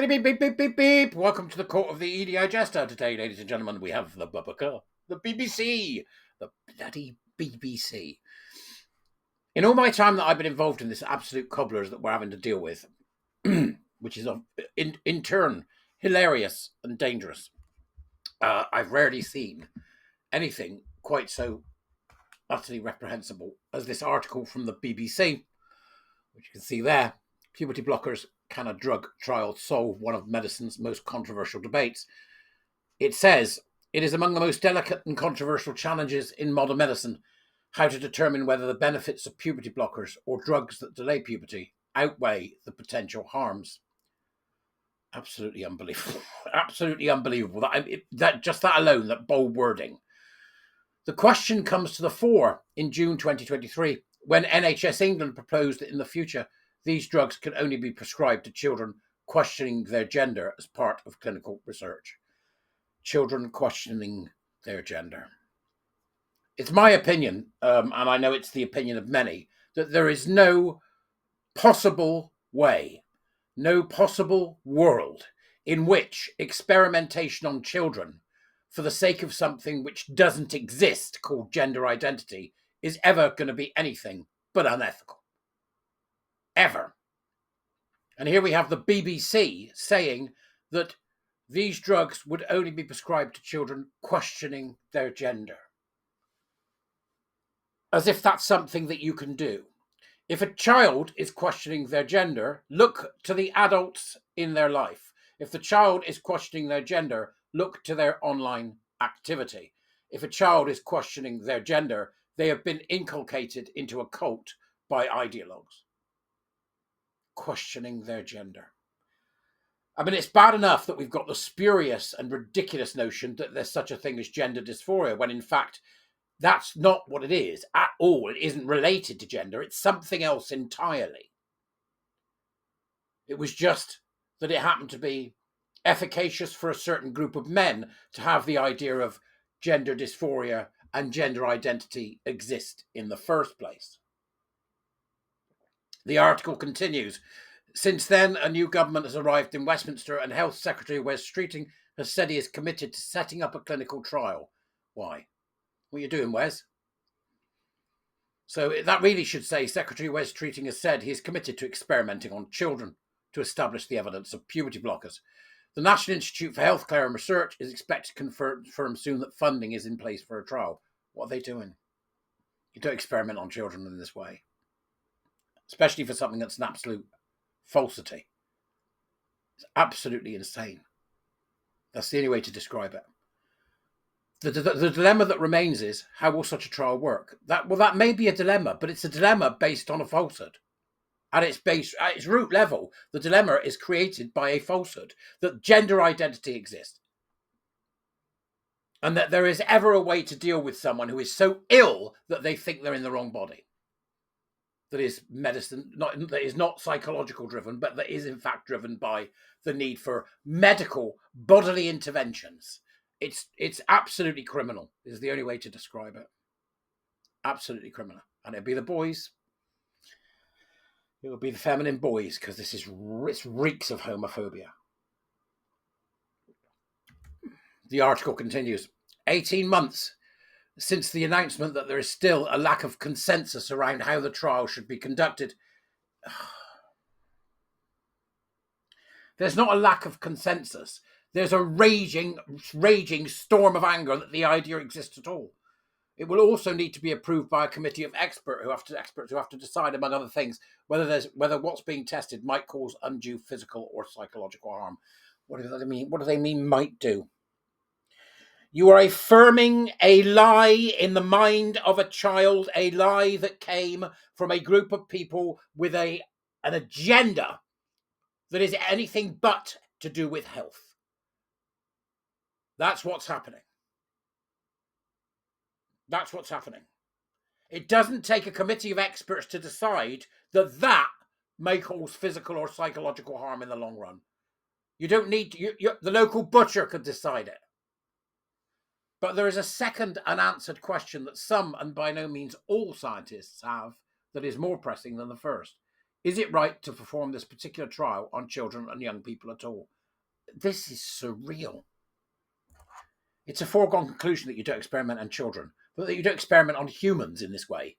Beep, beep, beep, beep, beep, beep. Welcome to the court of the Edijester. Today, ladies and gentlemen, we have the BBC. The bloody BBC. In all my time that I've been involved in this absolute cobblers that we're having to deal with, which is in turn hilarious and dangerous, I've rarely seen anything quite so utterly reprehensible as this article from the BBC, which you can see there. Puberty blockers. Can a drug trial solve one of medicine's most controversial debates? It says, it is among the most delicate and controversial challenges in modern medicine, how to determine whether the benefits of puberty blockers or drugs that delay puberty outweigh the potential harms. Absolutely unbelievable. Absolutely unbelievable. That alone, that bold wording. The question comes to the fore in June 2023, when NHS England proposed that in the future, these drugs can only be prescribed to children questioning their gender as part of clinical research. Children questioning their gender. It's my opinion, and I know it's the opinion of many, that there is no possible way, no possible world in which experimentation on children for the sake of something which doesn't exist called gender identity is ever going to be anything but unethical. Ever. And here we have the BBC saying that these drugs would only be prescribed to children questioning their gender. As if that's something that you can do. If a child is questioning their gender, look to the adults in their life. If the child is questioning their gender, look to their online activity. If a child is questioning their gender, they have been inculcated into a cult by ideologues. Questioning their gender. I mean, it's bad enough that we've got the spurious and ridiculous notion that there's such a thing as gender dysphoria, when in fact, that's not what it is at all. It isn't related to gender. It's something else entirely. It was just that it happened to be efficacious for a certain group of men to have the idea of gender dysphoria and gender identity exist in the first place. The article continues. Since then, a new government has arrived in Westminster, and Health Secretary Wes Streeting has said he is committed to setting up a clinical trial. Why? What are you doing, Wes? So that really should say Secretary Wes Streeting has said he is committed to experimenting on children to establish the evidence of puberty blockers. The National Institute for Healthcare and Research is expected to confirm soon that funding is in place for a trial. What are they doing? You don't experiment on children in this way. Especially for something that's an absolute falsity. It's absolutely insane. That's the only way to describe it. The dilemma that remains is, how will such a trial work? That may be a dilemma, but it's a dilemma based on a falsehood. At its root level, the dilemma is created by a falsehood that gender identity exists. And that there is ever a way to deal with someone who is so ill that they think they're in the wrong body. That is medicine, that is not psychological driven, but that is in fact driven by the need for medical bodily interventions. It's absolutely criminal, is the only way to describe it. Absolutely criminal. And it'll be the boys. It will be the feminine boys, because it reeks of homophobia. The article continues. 18 months since the announcement that there is still a lack of consensus around how the trial should be conducted. There's not a lack of consensus. There's a raging storm of anger that the idea exists at all. It will also need to be approved by a committee of experts who have to decide, among other things, whether what's being tested might cause undue physical or psychological harm. What do they mean? What do they mean might do? You are affirming a lie in the mind of a child, a lie that came from a group of people with an agenda that is anything but to do with health. That's what's happening. That's what's happening. It doesn't take a committee of experts to decide that may cause physical or psychological harm in the long run. You don't need to, the local butcher could decide it. But there is a second unanswered question that some, and by no means all, scientists have that is more pressing than the first. Is it right to perform this particular trial on children and young people at all? This is surreal. It's a foregone conclusion that you don't experiment on children, but that you don't experiment on humans in this way.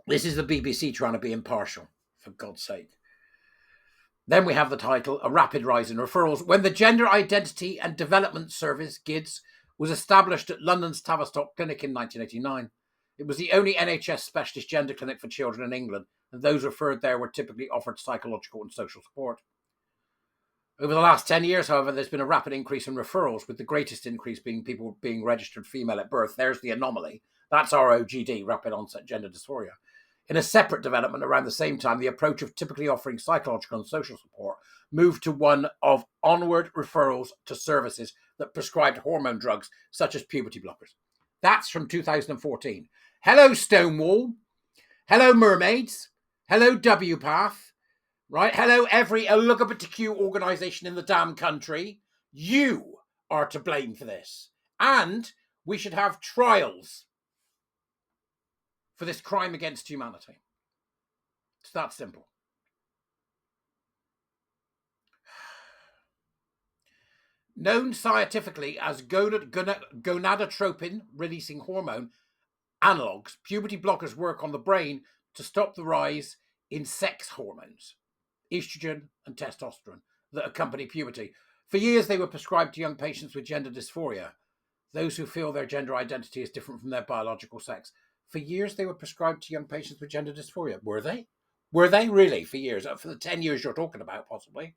This is the BBC trying to be impartial, for God's sake. Then we have the title, A Rapid Rise in Referrals. When the Gender Identity and Development Service, GIDS, was established at London's Tavistock Clinic in 1989, it was the only NHS specialist gender clinic for children in England, and those referred there were typically offered psychological and social support. Over the last 10 years, however, there's been a rapid increase in referrals, with the greatest increase being people being registered female at birth. There's the anomaly. That's ROGD, rapid onset gender dysphoria. In a separate development around the same time, the approach of typically offering psychological and social support moved to one of onward referrals to services that prescribed hormone drugs such as puberty blockers. That's from 2014. Hello, Stonewall. Hello, mermaids. Hello, WPATH. Right? Hello, every LGBTQ organisation in the damn country. You are to blame for this. And we should have trials for this crime against humanity. It's that simple. Known scientifically as gonadotropin-releasing hormone analogues, puberty blockers work on the brain to stop the rise in sex hormones, estrogen and testosterone, that accompany puberty. For years, they were prescribed to young patients with gender dysphoria, those who feel their gender identity is different from their biological sex. For years, they were prescribed to young patients with gender dysphoria. Were they? Were they really for years? For the 10 years you're talking about, possibly.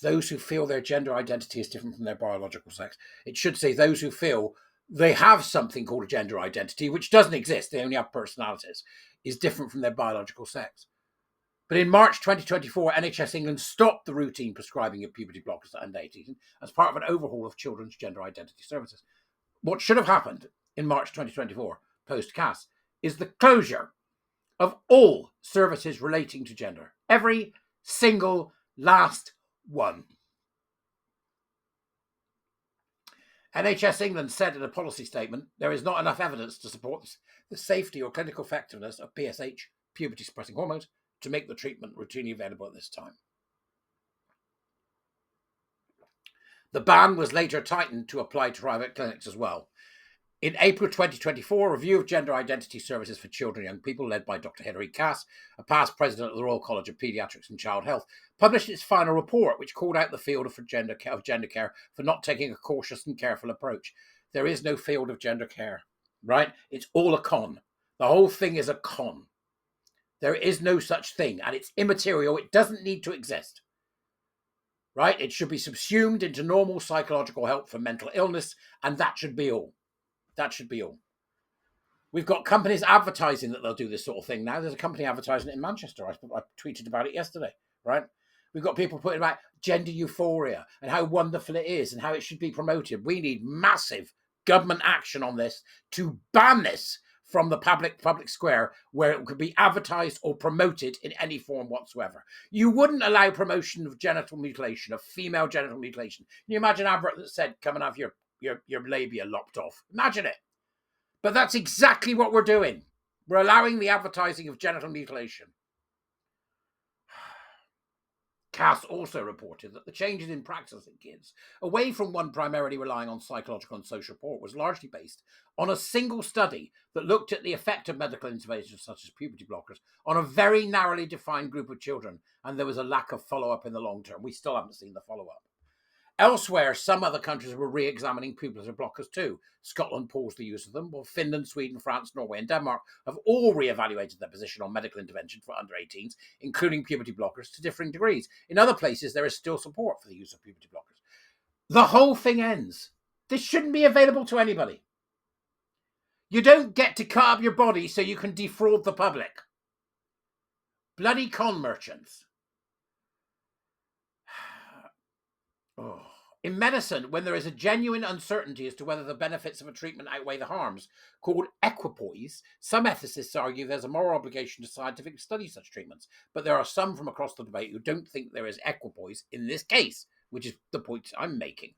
Those who feel their gender identity is different from their biological sex. It should say those who feel they have something called a gender identity, which doesn't exist, they only have personalities, is different from their biological sex. But in March 2024, NHS England stopped the routine prescribing of puberty blockers to under 18 as part of an overhaul of children's gender identity services. What should have happened in March 2024, post-CAS, is the closure of all services relating to gender. Every single last one. NHS England said in a policy statement, there is not enough evidence to support the safety or clinical effectiveness of PSH, puberty-suppressing hormones, to make the treatment routinely available at this time. The ban was later tightened to apply to private clinics as well. In April 2024, a review of gender identity services for children and young people, led by Dr. Hilary Cass, a past president of the Royal College of Paediatrics and Child Health, published its final report, which called out the field of gender care for not taking a cautious and careful approach. There is no field of gender care, right? It's all a con. The whole thing is a con. There is no such thing, and it's immaterial. It doesn't need to exist, right? It should be subsumed into normal psychological help for mental illness, and that should be all. That should be all. We've got companies advertising that they'll do this sort of thing now. There's a company advertising it in Manchester. I tweeted about it yesterday, right? We've got people putting about gender euphoria and how wonderful it is and how it should be promoted. We need massive government action on this to ban this from the public square where it could be advertised or promoted in any form whatsoever. You wouldn't allow promotion of genital mutilation, of female genital mutilation. Can you imagine an advert that said, come and have your labia lopped off? Imagine it. But that's exactly what we're doing. We're allowing the advertising of genital mutilation. Cass also reported that the changes in practice at GIDS, away from one primarily relying on psychological and social support, was largely based on a single study that looked at the effect of medical interventions such as puberty blockers on a very narrowly defined group of children, and there was a lack of follow-up in the long term. We still haven't seen the follow-up. Elsewhere, some other countries were re-examining puberty blockers too. Scotland paused the use of them, while Finland, Sweden, France, Norway and Denmark have all re-evaluated their position on medical intervention for under 18s, including puberty blockers, to differing degrees. In other places, there is still support for the use of puberty blockers. The whole thing ends. This shouldn't be available to anybody. You don't get to cut up your body so you can defraud the public. Bloody con merchants. Oh. In medicine, when there is a genuine uncertainty as to whether the benefits of a treatment outweigh the harms, called equipoise, some ethicists argue there's a moral obligation to scientifically study such treatments, but there are some from across the debate who don't think there is equipoise in this case, which is the point I'm making.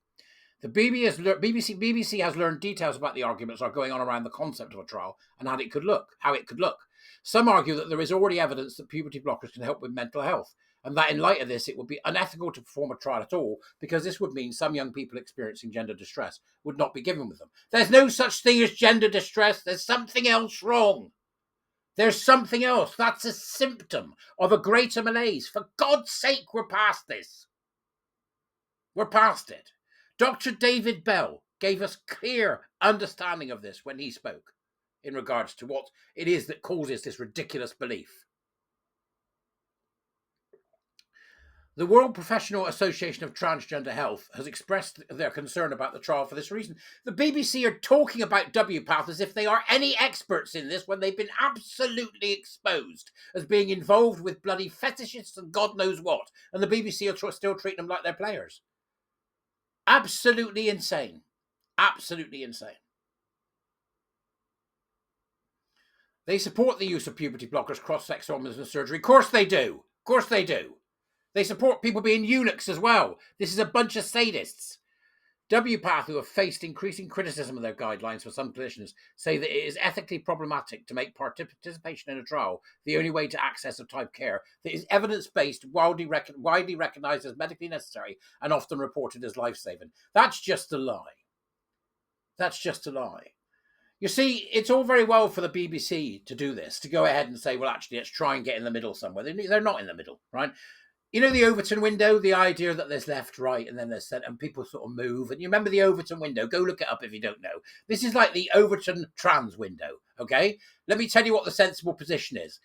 The BBC has learned details about the arguments that are going on around the concept of a trial and how it could look. Some argue that there is already evidence that puberty blockers can help with mental health, and that in light of this, it would be unethical to perform a trial at all, because this would mean some young people experiencing gender distress would not be given with them. There's no such thing as gender distress. There's something else wrong. There's something else. That's a symptom of a greater malaise. For God's sake, we're past this. We're past it. Dr. David Bell gave us clear understanding of this when he spoke in regards to what it is that causes this ridiculous belief. The World Professional Association of Transgender Health has expressed their concern about the trial for this reason. The BBC are talking about WPATH as if they are any experts in this when they've been absolutely exposed as being involved with bloody fetishists and God knows what. And the BBC are still treating them like they're players. Absolutely insane. Absolutely insane. They support the use of puberty blockers, cross-sex hormones and surgery. Of course they do. Of course they do. They support people being eunuchs as well. This is a bunch of sadists. WPATH, who have faced increasing criticism of their guidelines for some clinicians, say that it is ethically problematic to make participation in a trial the only way to access a type care that is evidence-based, widely recognised as medically necessary, and often reported as life-saving. That's just a lie. That's just a lie. You see, it's all very well for the BBC to do this, to go ahead and say, well, actually, let's try and get in the middle somewhere. They're not in the middle, right? You know the Overton window, the idea that there's left, right, and then there's centre, and people sort of move. And you remember the Overton window? Go look it up if you don't know. This is like the Overton trans window, okay? Let me tell you what the sensible position is.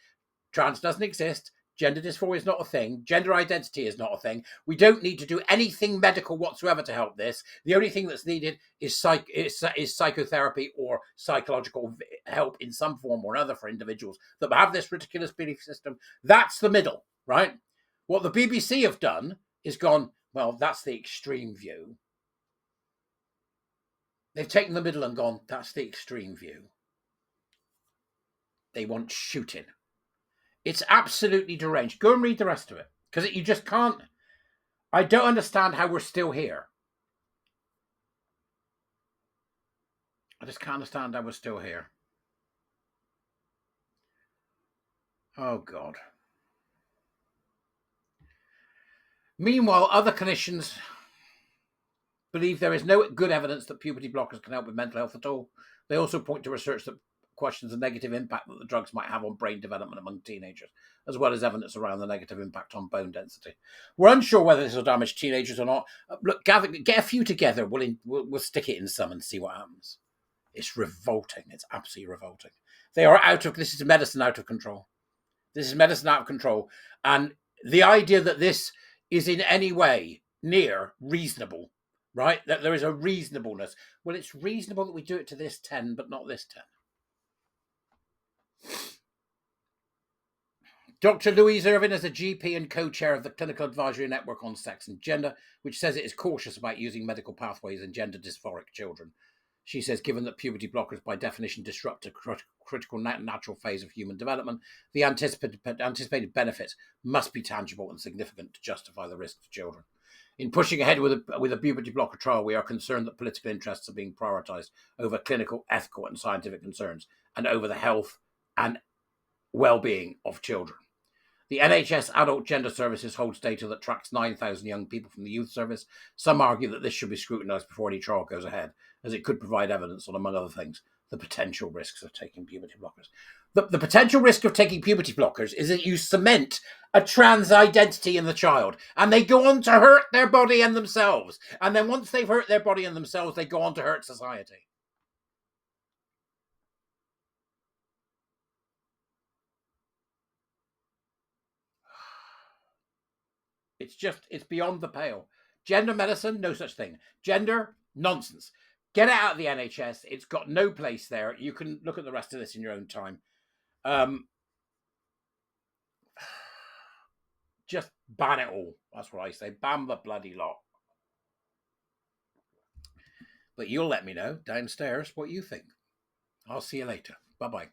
Trans doesn't exist. Gender dysphoria is not a thing. Gender identity is not a thing. We don't need to do anything medical whatsoever to help this. The only thing that's needed is psychotherapy or psychological help in some form or another for individuals that have this ridiculous belief system. That's the middle, right? What the BBC have done is gone, well, that's the extreme view. They've taken the middle and gone, that's the extreme view. They want shooting. It's absolutely deranged. Go and read the rest of it, because you just can't. I don't understand how we're still here. I just can't understand how we're still here. Oh, God. Meanwhile, other clinicians believe there is no good evidence that puberty blockers can help with mental health at all. They also point to research that questions the negative impact that the drugs might have on brain development among teenagers, as well as evidence around the negative impact on bone density. We're unsure whether this will damage teenagers or not. Look, get a few together. We'll stick it in some and see what happens. It's revolting. It's absolutely revolting. They are this is medicine out of control. This is medicine out of control. And the idea that this is in any way near reasonable, right? That there is a reasonableness. Well, it's reasonable that we do it to this 10, but not this 10. Dr. Louise Irvin is a GP and co-chair of the Clinical Advisory Network on Sex and Gender, which says it is cautious about using medical pathways in gender dysphoric children. She says, given that puberty blockers by definition disrupt a critical natural phase of human development, the anticipated benefits must be tangible and significant to justify the risk to children. In pushing ahead with a puberty blocker trial, we are concerned that political interests are being prioritised over clinical, ethical and scientific concerns and over the health and well-being of children. The NHS Adult Gender Services holds data that tracks 9,000 young people from the youth service. Some argue that this should be scrutinised before any trial goes ahead, as it could provide evidence on, among other things, the potential risks of taking puberty blockers. The potential risk of taking puberty blockers is that you cement a trans identity in the child, and they go on to hurt their body and themselves. And then once they've hurt their body and themselves, they go on to hurt society. It's beyond the pale. Gender medicine, no such thing. Gender, nonsense. Get it out of the NHS. It's got no place there. You can look at the rest of this in your own time. Just ban it all. That's what I say. Ban the bloody lot. But you'll let me know downstairs what you think. I'll see you later. Bye-bye.